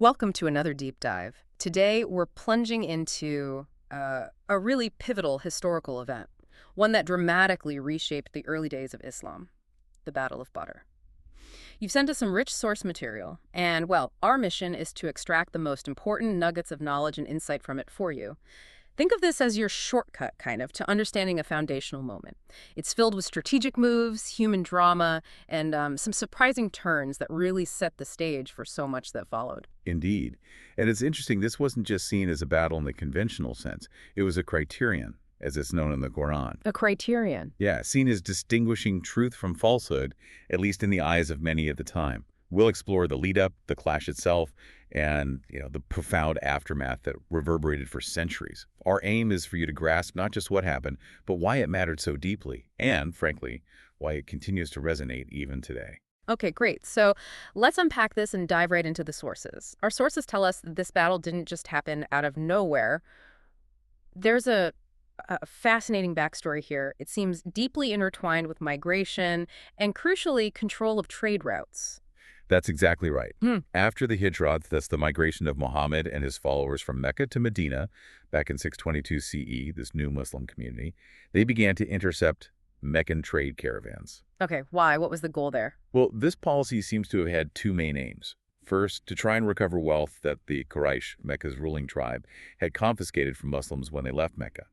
Welcome to another deep dive. Today, we're plunging into a really pivotal historical event, one that dramatically reshaped the early days of Islam, the Battle of Badr. You've sent us some rich source material, and, well, our mission is to extract the most important nuggets of knowledge and insight from it for you. Think of this as your shortcut, kind of, to understanding a foundational moment. It's filled with strategic moves, human drama, and some surprising turns that really set the stage for so much that followed. Indeed. And it's interesting, this wasn't just seen as a battle in the conventional sense. It was a criterion, as it's known in the Quran. A criterion. Yeah, seen as distinguishing truth from falsehood, at least in the eyes of many at the time. We'll explore the lead-up, the clash itself, and the profound aftermath that reverberated for centuries. Our aim is for you to grasp not just what happened, but why it mattered so deeply, and, frankly, why it continues to resonate even today. Okay, great. So let's unpack this and dive right into the sources. Our sources tell us that this battle didn't just happen out of nowhere. There's a fascinating backstory here. It seems deeply intertwined with migration and, crucially, control of trade routes. That's exactly right. Hmm. After the Hijrat, that's the migration of Muhammad and his followers from Mecca to Medina, back in 622 CE, this new Muslim community, they began to intercept Meccan trade caravans. Okay, why? What was the goal there? Well, this policy seems to have had two main aims. First, to try and recover wealth that the Quraysh, Mecca's ruling tribe, had confiscated from Muslims when they left Mecca.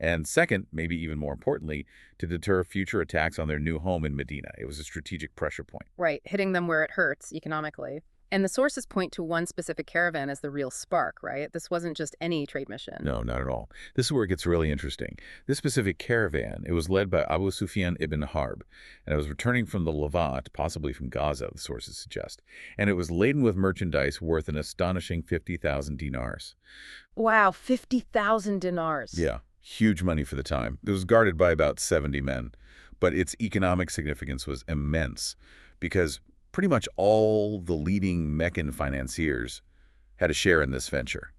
And second, maybe even more importantly, to deter future attacks on their new home in Medina. It was a strategic pressure point. Right, hitting them where it hurts economically. And the sources point to one specific caravan as the real spark, right? This wasn't just any trade mission. No, not at all. This is where it gets really interesting. This specific caravan, it was led by Abu Sufyan ibn Harb, and it was returning from the Levant, possibly from Gaza, the sources suggest. And it was laden with merchandise worth an astonishing 50,000 dinars. Wow, 50,000 dinars. Yeah, huge money for the time. It was guarded by about 70 men, but its economic significance was immense because pretty much all the leading Meccan financiers had a share in this venture.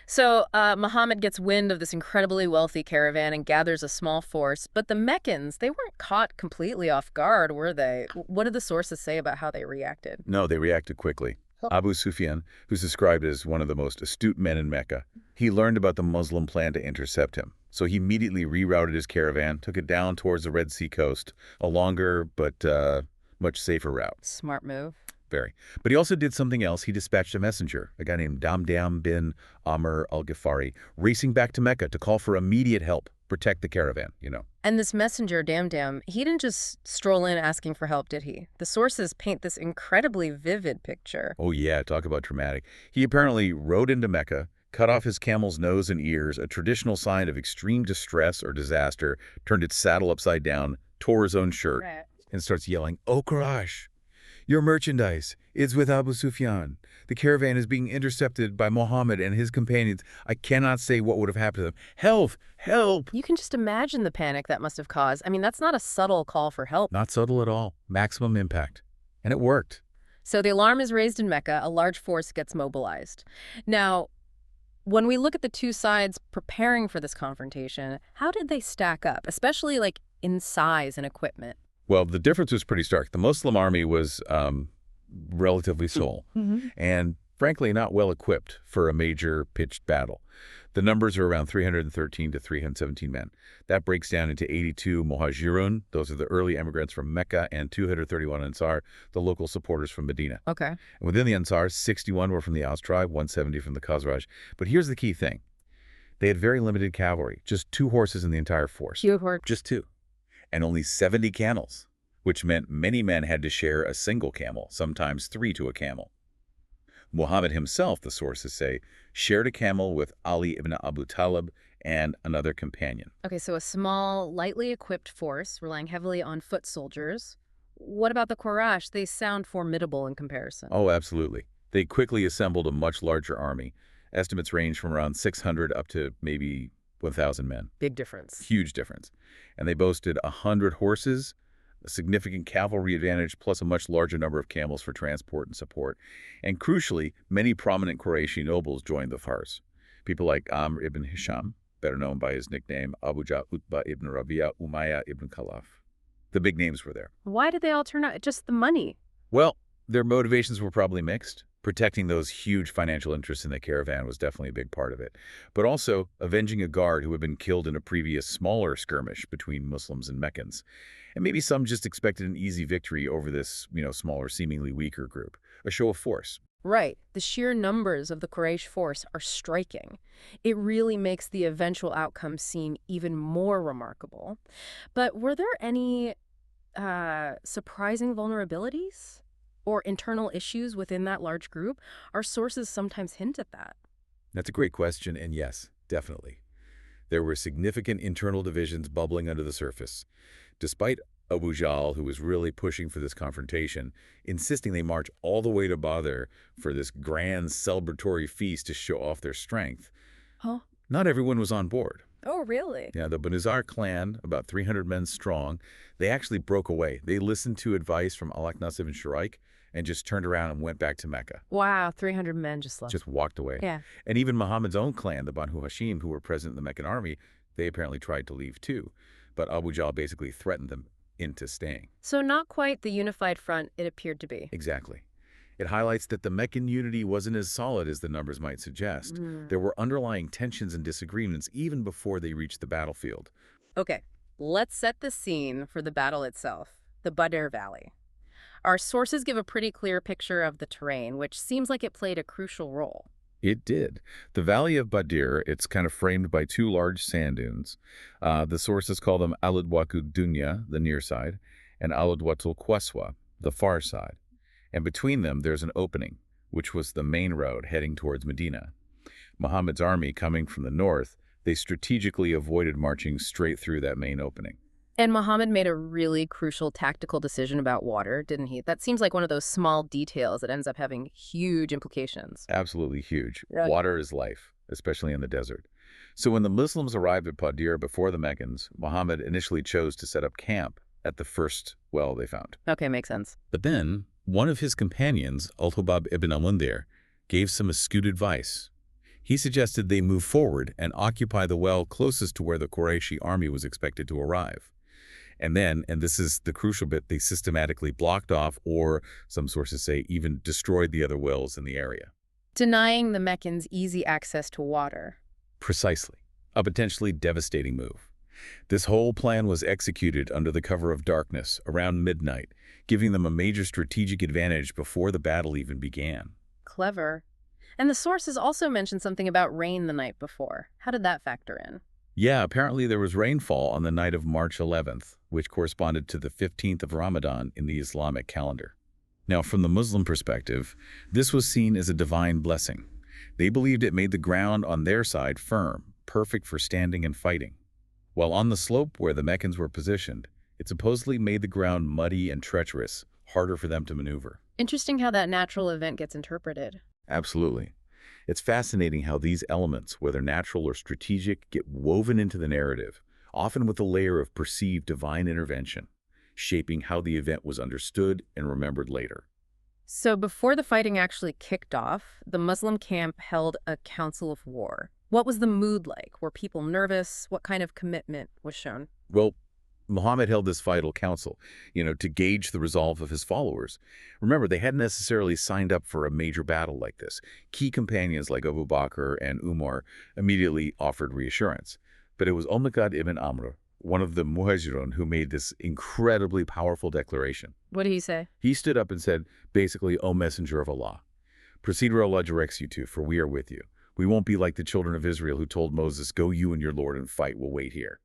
So Muhammad gets wind of this incredibly wealthy caravan and gathers a small force. But the Meccans, they weren't caught completely off guard, were they? What did the sources say about how they reacted? No, they reacted quickly. Abu Sufyan, who's described as one of the most astute men in Mecca, he learned about the Muslim plan to intercept him. So he immediately rerouted his caravan, took it down towards the Red Sea coast, a longer but much safer route. Smart move. Very. But he also did something else. He dispatched a messenger, a guy named Damdam bin Amr al-Ghifari, racing back to Mecca to call for immediate help, protect the caravan. And this messenger, Damdam, he didn't just stroll in asking for help, did he? The sources paint this incredibly vivid picture. Oh yeah, talk about dramatic. He apparently rode into Mecca, cut off his camel's nose and ears, a traditional sign of extreme distress or disaster, turned its saddle upside down, tore his own shirt, Right. and starts yelling, "Oh, Quraysh! Your merchandise is with Abu Sufyan. The caravan is being intercepted by Muhammad and his companions. I cannot say what would have happened to them. Help! Help!" You can just imagine the panic that must have caused. I mean, that's not a subtle call for help. Not subtle at all. Maximum impact. And it worked. So the alarm is raised in Mecca, a large force gets mobilized. Now, when we look at the two sides preparing for this confrontation, how did they stack up, especially like in size and equipment? Well, the difference was pretty stark. The Muslim army was relatively small and, frankly, not well equipped for a major pitched battle. The numbers are around 313 to 317 men. That breaks down into 82 Muhajirun, those are the early immigrants from Mecca, and 231 Ansar, the local supporters from Medina. Okay. And within the Ansars, 61 were from the Aus tribe, 170 from the Khazraj. But here's the key thing. They had very limited cavalry, just 2 horses in the entire force. Just 2. And only 70 camels, which meant many men had to share a single camel, sometimes 3 to a camel. Muhammad himself, the sources say, shared a camel with Ali ibn Abu Talib and another companion. Okay, so a small, lightly equipped force relying heavily on foot soldiers. What about the Quraysh? They sound formidable in comparison. Oh, absolutely. They quickly assembled a much larger army. Estimates range from around 600 up to maybe 1,000 men. Big difference. Huge difference. And they boasted 100 horses, a significant cavalry advantage, plus a much larger number of camels for transport and support. And crucially, many prominent Qurayshi nobles joined the farce. People like Amr ibn Hisham, better known by his nickname Abu Utbah ibn Rabi'a Umayyah ibn Khalaf. The big names were there. Why did they all turn out? Just the money. Well, their motivations were probably mixed. Protecting those huge financial interests in the caravan was definitely a big part of it. But also avenging a guard who had been killed in a previous smaller skirmish between Muslims and Meccans. And maybe some just expected an easy victory over this, smaller, seemingly weaker group. A show of force. Right. The sheer numbers of the Quraysh force are striking. It really makes the eventual outcome seem even more remarkable. But were there any surprising vulnerabilities or internal issues within that large group? Our sources sometimes hint at that. That's a great question, and yes, definitely. There were significant internal divisions bubbling under the surface. Despite Abu Jahl, who was really pushing for this confrontation, insisting they march all the way to Badr for this grand celebratory feast to show off their strength, Huh? not everyone was on board. Oh, really? Yeah, the Banu Zar clan, about 300 men strong, they actually broke away. They listened to advice from Al-Aknas ibn Shuraik and just turned around and went back to Mecca. Wow, 300 men just left. Just walked away. Yeah. And even Muhammad's own clan, the Banu Hashim, who were present in the Meccan army, they apparently tried to leave too. But Abu Jahl basically threatened them into staying. So not quite the unified front it appeared to be. Exactly. It highlights that the Meccan unity wasn't as solid as the numbers might suggest. There were underlying tensions and disagreements even before they reached the battlefield. Okay, let's set the scene for the battle itself, the Badr Valley. Our sources give a pretty clear picture of the terrain, which seems like it played a crucial role. It did. The Valley of Badr, it's kind of framed by two large sand dunes. The sources call them Al-Adwatul Dunya, the near side, and Al-Adwatul Qaswa, the far side. And between them, there's an opening, which was the main road heading towards Medina. Muhammad's army coming from the north, they strategically avoided marching straight through that main opening. And Muhammad made a really crucial tactical decision about water, didn't he? That seems like one of those small details that ends up having huge implications. Absolutely huge. Yeah. Water is life, especially in the desert. So when the Muslims arrived at Badr before the Meccans, Muhammad initially chose to set up camp at the first well they found. Okay, makes sense. But then, one of his companions, Al-Hubab ibn al-Mundhir, gave some astute advice. He suggested they move forward and occupy the well closest to where the Qurayshi army was expected to arrive. And then, and this is the crucial bit, they systematically blocked off, or some sources say even destroyed the other wells in the area. Denying the Meccans easy access to water. Precisely. A potentially devastating move. This whole plan was executed under the cover of darkness, around midnight, giving them a major strategic advantage before the battle even began. Clever. And the sources also mentioned something about rain the night before. How did that factor in? Yeah, apparently there was rainfall on the night of March 11th, which corresponded to the 15th of Ramadan in the Islamic calendar. Now, from the Muslim perspective, this was seen as a divine blessing. They believed it made the ground on their side firm, perfect for standing and fighting. While on the slope where the Meccans were positioned, it supposedly made the ground muddy and treacherous, harder for them to maneuver. Interesting how that natural event gets interpreted. Absolutely. It's fascinating how these elements, whether natural or strategic, get woven into the narrative, often with a layer of perceived divine intervention, shaping how the event was understood and remembered later. So before the fighting actually kicked off, the Muslim camp held a council of war. What was the mood like? Were people nervous? What kind of commitment was shown? Well, Muhammad held this vital council, to gauge the resolve of his followers. Remember, they hadn't necessarily signed up for a major battle like this. Key companions like Abu Bakr and Umar immediately offered reassurance. But it was Al-Miqdad ibn Amr, one of the Muhajirun, who made this incredibly powerful declaration. What did he say? He stood up and said, basically, O Messenger of Allah, proceed where Allah directs you to, for we are with you. We won't be like the children of Israel who told Moses, go you and your Lord and fight, we'll wait here.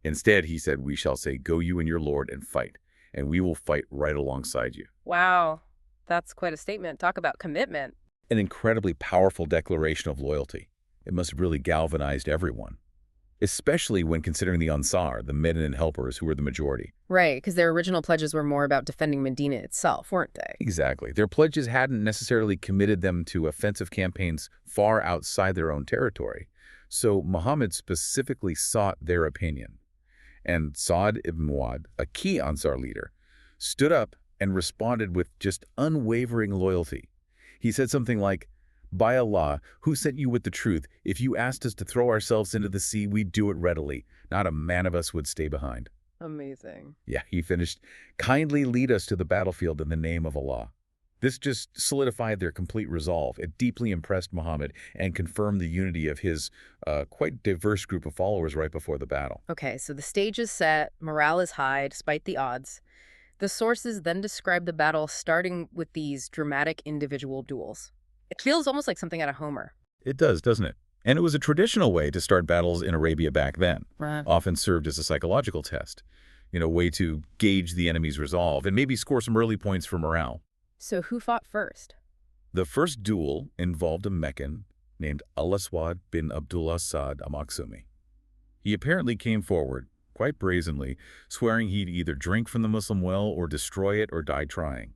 Instead, he said, we shall say, go you and your Lord and fight, and we will fight right alongside you. Wow, that's quite a statement. Talk about commitment. An incredibly powerful declaration of loyalty. It must have really galvanized everyone, especially when considering the Ansar, the men and helpers who were the majority. Right, because their original pledges were more about defending Medina itself, weren't they? Exactly. Their pledges hadn't necessarily committed them to offensive campaigns far outside their own territory. So Muhammad specifically sought their opinion. And Sa'd ibn Mu'adh, a key Ansar leader, stood up and responded with just unwavering loyalty. He said something like, by Allah, who sent you with the truth, if you asked us to throw ourselves into the sea, we'd do it readily. Not a man of us would stay behind. Amazing. Yeah, he finished, kindly lead us to the battlefield in the name of Allah. This just solidified their complete resolve. It deeply impressed Muhammad and confirmed the unity of his quite diverse group of followers right before the battle. Okay, so the stage is set, morale is high despite the odds. The sources then describe the battle starting with these dramatic individual duels. It feels almost like something out of Homer. It does, doesn't it? And it was a traditional way to start battles in Arabia back then, Right. often served as a psychological test, way to gauge the enemy's resolve and maybe score some early points for morale. So who fought first? The first duel involved a Meccan named Al-Aswad bin Abdullah Sa'd al-Maksumi. He apparently came forward, quite brazenly, swearing he'd either drink from the Muslim well or destroy it or die trying.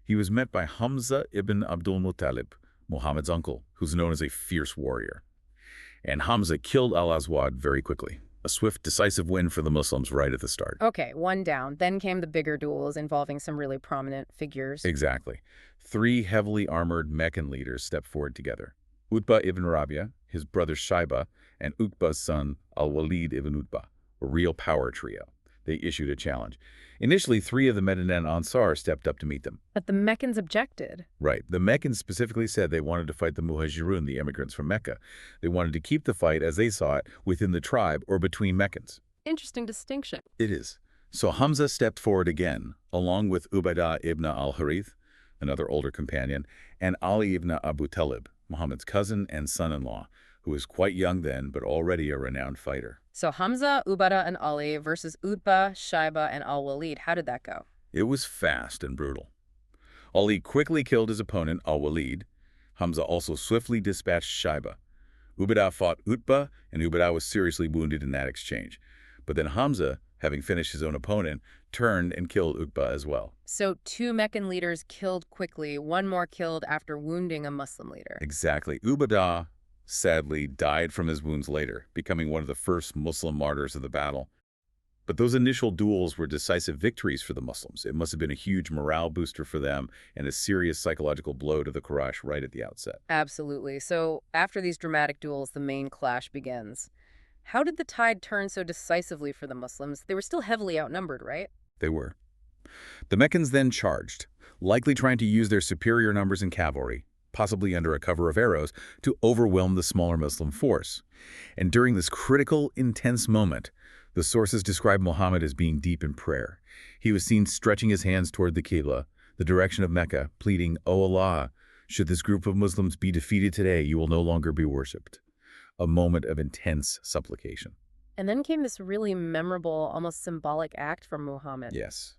He was met by Hamza ibn Abdul Muttalib, Muhammad's uncle, who's known as a fierce warrior. And Hamza killed Al-Aswad very quickly. A swift, decisive win for the Muslims right at the start. Okay, one down. Then came the bigger duels involving some really prominent figures. Exactly. 3 heavily armored Meccan leaders stepped forward together. Utbah ibn Rabi'a, his brother Shaiba, and Utbah's son Al-Walid ibn Utbah, a real power trio. They issued a challenge. Initially, 3 of the Medinan Ansar stepped up to meet them. But the Meccans objected. Right. The Meccans specifically said they wanted to fight the Muhajirun, the immigrants from Mecca. They wanted to keep the fight, as they saw it, within the tribe or between Meccans. Interesting distinction. It is. So Hamza stepped forward again, along with Ubaidah ibn al-Harith, another older companion, and Ali ibn Abu Talib, Muhammad's cousin and son-in-law, who was quite young then but already a renowned fighter. So Hamza, Ubadah, and Ali versus Utbah, Shaiba, and Al-Walid. How did that go? It was fast and brutal. Ali quickly killed his opponent, Al-Walid. Hamza also swiftly dispatched Shaiba. Ubaidah fought Utbah, and Ubaidah was seriously wounded in that exchange. But then Hamza, having finished his own opponent, turned and killed Utbah as well. So 2 Meccan leaders killed quickly, 1 more killed after wounding a Muslim leader. Exactly. Ubaidah, sadly, died from his wounds later, becoming one of the first Muslim martyrs of the battle. But those initial duels were decisive victories for the Muslims. It must have been a huge morale booster for them and a serious psychological blow to the Quraysh right at the outset. Absolutely. So after these dramatic duels, the main clash begins. How did the tide turn so decisively for the Muslims? They were still heavily outnumbered, right? They were. The Meccans then charged, likely trying to use their superior numbers in cavalry, possibly under a cover of arrows, to overwhelm the smaller Muslim force. And during this critical, intense moment, the sources describe Muhammad as being deep in prayer. He was seen stretching his hands toward the Qibla, the direction of Mecca, pleading, "O Allah, should this group of Muslims be defeated today, you will no longer be worshipped." A moment of intense supplication. And then came this really memorable, almost symbolic act from Muhammad. Yes.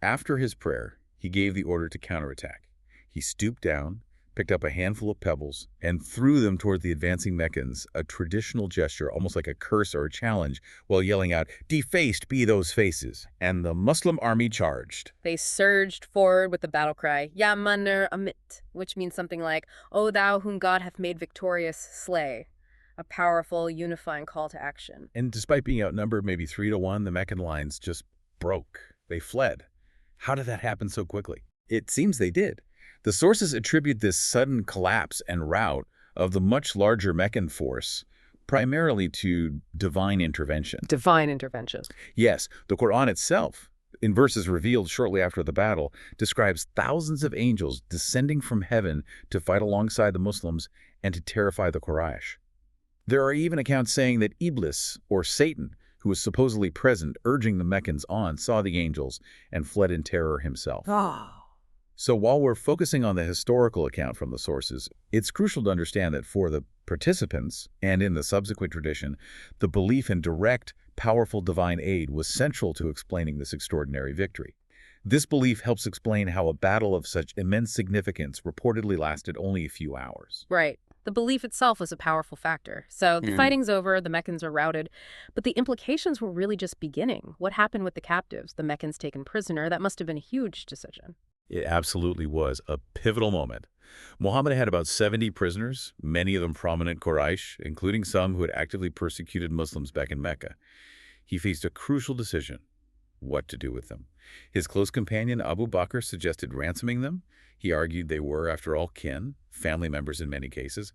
After his prayer, he gave the order to counterattack. He stooped down, picked up a handful of pebbles, and threw them toward the advancing Meccans, a traditional gesture, almost like a curse or a challenge, while yelling out, "Defaced be those faces!" And the Muslim army charged. They surged forward with the battle cry, Ya Manr Amit, which means something like, O thou whom God hath made victorious, slay. A powerful, unifying call to action. And despite being outnumbered maybe 3-1, the Meccan lines just broke. They fled. How did that happen so quickly? It seems they did. The sources attribute this sudden collapse and rout of the much larger Meccan force primarily to divine intervention. Divine intervention. Yes, the Quran itself, in verses revealed shortly after the battle, describes thousands of angels descending from heaven to fight alongside the Muslims and to terrify the Quraysh. There are even accounts saying that Iblis, or Satan, who was supposedly present urging the Meccans on, saw the angels and fled in terror himself. So while we're focusing on the historical account from the sources, it's crucial to understand that for the participants, and in the subsequent tradition, the belief in direct, powerful divine aid was central to explaining this extraordinary victory. This belief helps explain how a battle of such immense significance reportedly lasted only a few hours. Right. The belief itself was a powerful factor. So the fighting's over, the Meccans are routed, but the implications were really just beginning. What happened with the captives, the Meccans taken prisoner? That must have been a huge decision. It absolutely was a pivotal moment. Muhammad had about 70 prisoners, many of them prominent Quraysh, including some who had actively persecuted Muslims back in Mecca. He faced a crucial decision: what to do with them. His close companion Abu Bakr suggested ransoming them. He argued they were, after all, kin, family members in many cases.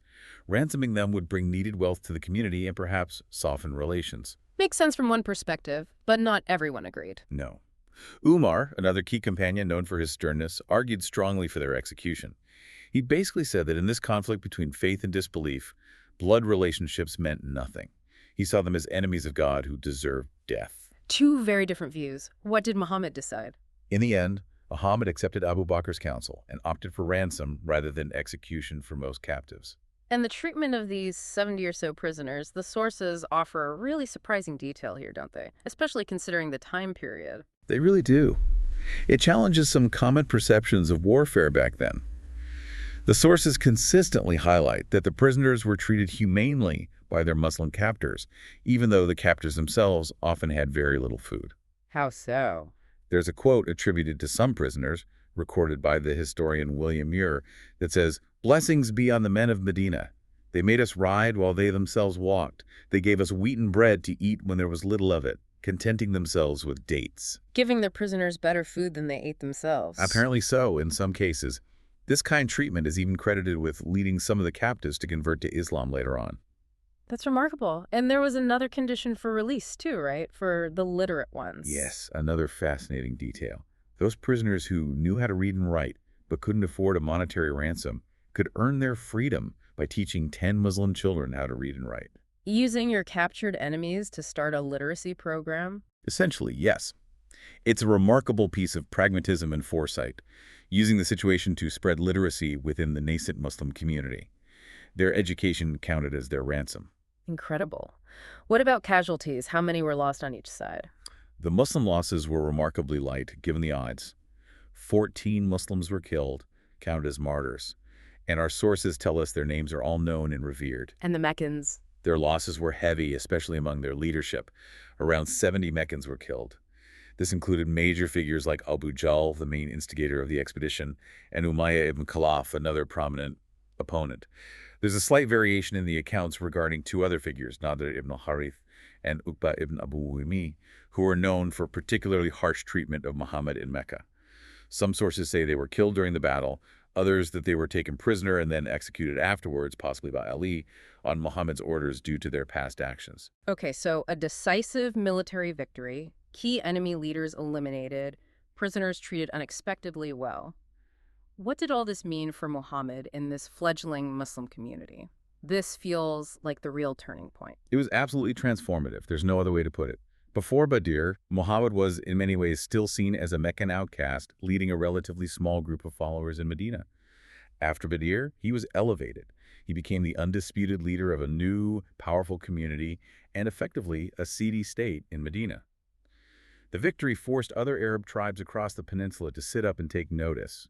Ransoming them would bring needed wealth to the community and perhaps soften relations. Makes sense from one perspective, but not everyone agreed. No. Umar, another key companion known for his sternness, argued strongly for their execution. He basically said that in this conflict between faith and disbelief, blood relationships meant nothing. He saw them as enemies of God who deserved death. Two very different views. What did Muhammad decide? In the end, Muhammad accepted Abu Bakr's counsel and opted for ransom rather than execution for most captives. And the treatment of these 70 or so prisoners, the sources offer really surprising detail here, don't they? Especially considering the time period. They really do. It challenges some common perceptions of warfare back then. The sources consistently highlight that the prisoners were treated humanely by their Muslim captors, even though the captors themselves often had very little food. How so? There's a quote attributed to some prisoners, recorded by the historian William Muir, that says, "Blessings be on the men of Medina. They made us ride while they themselves walked. They gave us wheaten bread to eat when there was little of it, contenting themselves with dates." Giving their prisoners better food than they ate themselves. Apparently so, in some cases. This kind of treatment is even credited with leading some of the captives to convert to Islam later on. That's remarkable. And there was another condition for release too, right? For the literate ones. Yes, another fascinating detail. Those prisoners who knew how to read and write but couldn't afford a monetary ransom could earn their freedom by teaching 10 Muslim children how to read and write. Using your captured enemies to start a literacy program? Essentially, yes. It's a remarkable piece of pragmatism and foresight, using the situation to spread literacy within the nascent Muslim community. Their education counted as their ransom. Incredible. What about casualties? How many were lost on each side? The Muslim losses were remarkably light, given the odds. 14 Muslims were killed, counted as martyrs, and our sources tell us their names are all known and revered. And the Meccans? Their losses were heavy, especially among their leadership. Around 70 Meccans were killed. This included major figures like Abu Jahl, the main instigator of the expedition, and Umayyah ibn Khalaf, another prominent opponent. There's a slight variation in the accounts regarding two other figures, Nadir ibn al-Harith and Uqba ibn Abu Wimi, who were known for particularly harsh treatment of Muhammad in Mecca. Some sources say they were killed during the battle, others that they were taken prisoner and then executed afterwards, possibly by Ali, on Muhammad's orders due to their past actions. Okay, so a decisive military victory, key enemy leaders eliminated, prisoners treated unexpectedly well. What did all this mean for Muhammad in this fledgling Muslim community? This feels like the real turning point. It was absolutely transformative. There's no other way to put it. Before Badr, Muhammad was in many ways still seen as a Meccan outcast, leading a relatively small group of followers in Medina. After Badr, he was elevated. He became the undisputed leader of a new, powerful community and effectively a seedy state in Medina. The victory forced other Arab tribes across the peninsula to sit up and take notice,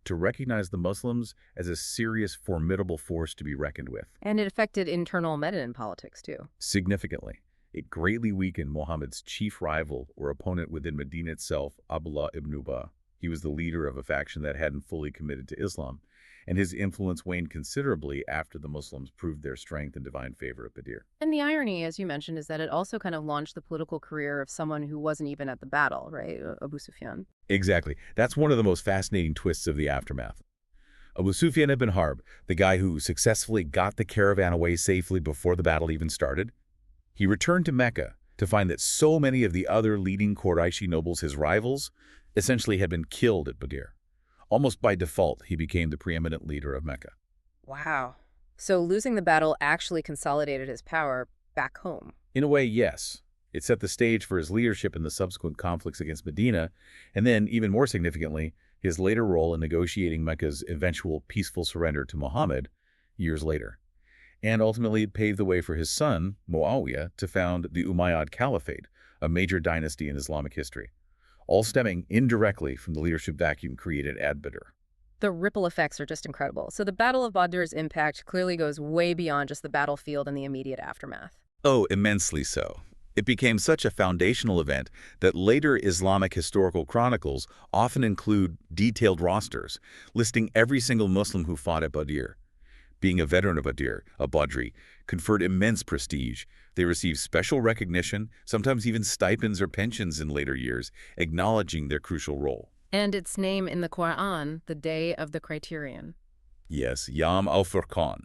to recognize the Muslims as a serious, formidable force to be reckoned with. And it affected internal Medinan politics, too. Significantly, it greatly weakened Muhammad's chief rival or opponent within Medina itself, Abdullah ibn Ubay. He was the leader of a faction that hadn't fully committed to Islam, and his influence waned considerably after the Muslims proved their strength and divine favor at Badr. And the irony, as you mentioned, is that it also kind of launched the political career of someone who wasn't even at the battle, right? Abu Sufyan. Exactly. That's one of the most fascinating twists of the aftermath. Abu Sufyan ibn Harb, the guy who successfully got the caravan away safely before the battle even started, he returned to Mecca to find that so many of the other leading Qurayshi nobles, his rivals, essentially had been killed at Badr. Almost by default, he became the preeminent leader of Mecca. Wow. So losing the battle actually consolidated his power back home. In a way, yes. It set the stage for his leadership in the subsequent conflicts against Medina, and then, even more significantly, his later role in negotiating Mecca's eventual peaceful surrender to Muhammad years later. And ultimately, it paved the way for his son, Muawiyah, to found the Umayyad Caliphate, a major dynasty in Islamic history, all stemming indirectly from the leadership vacuum created at Badr. The ripple effects are just incredible. So the Battle of Badr's impact clearly goes way beyond just the battlefield and the immediate aftermath. Oh, immensely so. It became such a foundational event that later Islamic historical chronicles often include detailed rosters, listing every single Muslim who fought at Badr. Being a veteran of Badr, a Badri, conferred immense prestige. They received special recognition, sometimes even stipends or pensions in later years, acknowledging their crucial role. And its name in the Quran, the Day of the Criterion. Yes, Yom al-Furqan.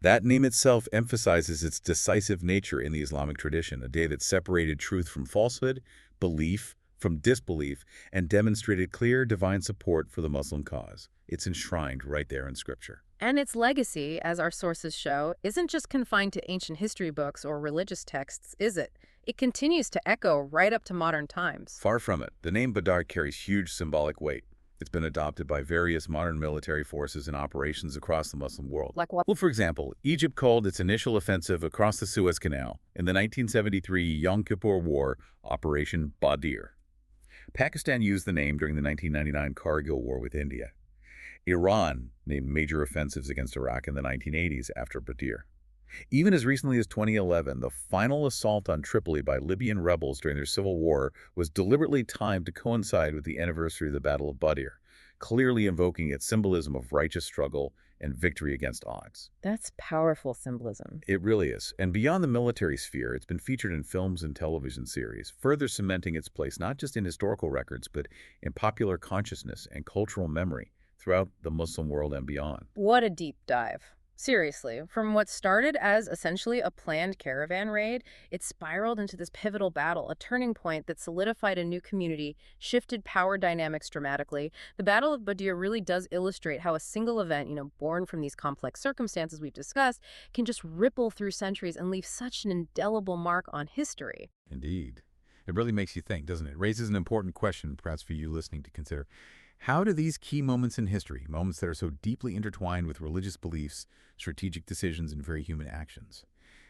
That name itself emphasizes its decisive nature in the Islamic tradition, a day that separated truth from falsehood, belief from disbelief and demonstrated clear divine support for the Muslim cause. It's enshrined right there in Scripture. And its legacy, as our sources show, isn't just confined to ancient history books or religious texts, is it? It continues to echo right up to modern times. Far from it. The name Badr carries huge symbolic weight. It's been adopted by various modern military forces and operations across the Muslim world. Like what? Well, for example, Egypt called its initial offensive across the Suez Canal in the 1973 Yom Kippur War Operation Badr. Pakistan used the name during the 1999 Kargil War with India. Iran named major offensives against Iraq in the 1980s after Badr. Even as recently as 2011, the final assault on Tripoli by Libyan rebels during their civil war was deliberately timed to coincide with the anniversary of the Battle of Badr, clearly invoking its symbolism of righteous struggle and victory against odds. That's powerful symbolism. It really is. And beyond the military sphere, it's been featured in films and television series, further cementing its place not just in historical records, but in popular consciousness and cultural memory throughout the Muslim world and beyond. What a deep dive. Seriously, from what started as essentially a planned caravan raid, it spiraled into this pivotal battle, a turning point that solidified a new community, shifted power dynamics dramatically. The Battle of Badr really does illustrate how a single event, born from these complex circumstances we've discussed, can just ripple through centuries and leave such an indelible mark on history. Indeed. It really makes you think, doesn't it? It raises an important question, perhaps for you listening to consider. How do these key moments in history, moments that are so deeply intertwined with religious beliefs, strategic decisions, and very human actions,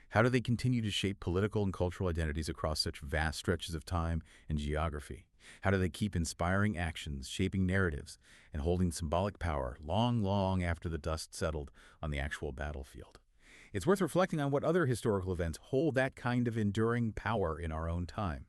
how do they continue to shape political and cultural identities across such vast stretches of time and geography? How do they keep inspiring actions, shaping narratives, and holding symbolic power long, long after the dust settled on the actual battlefield? It's worth reflecting on what other historical events hold that kind of enduring power in our own time.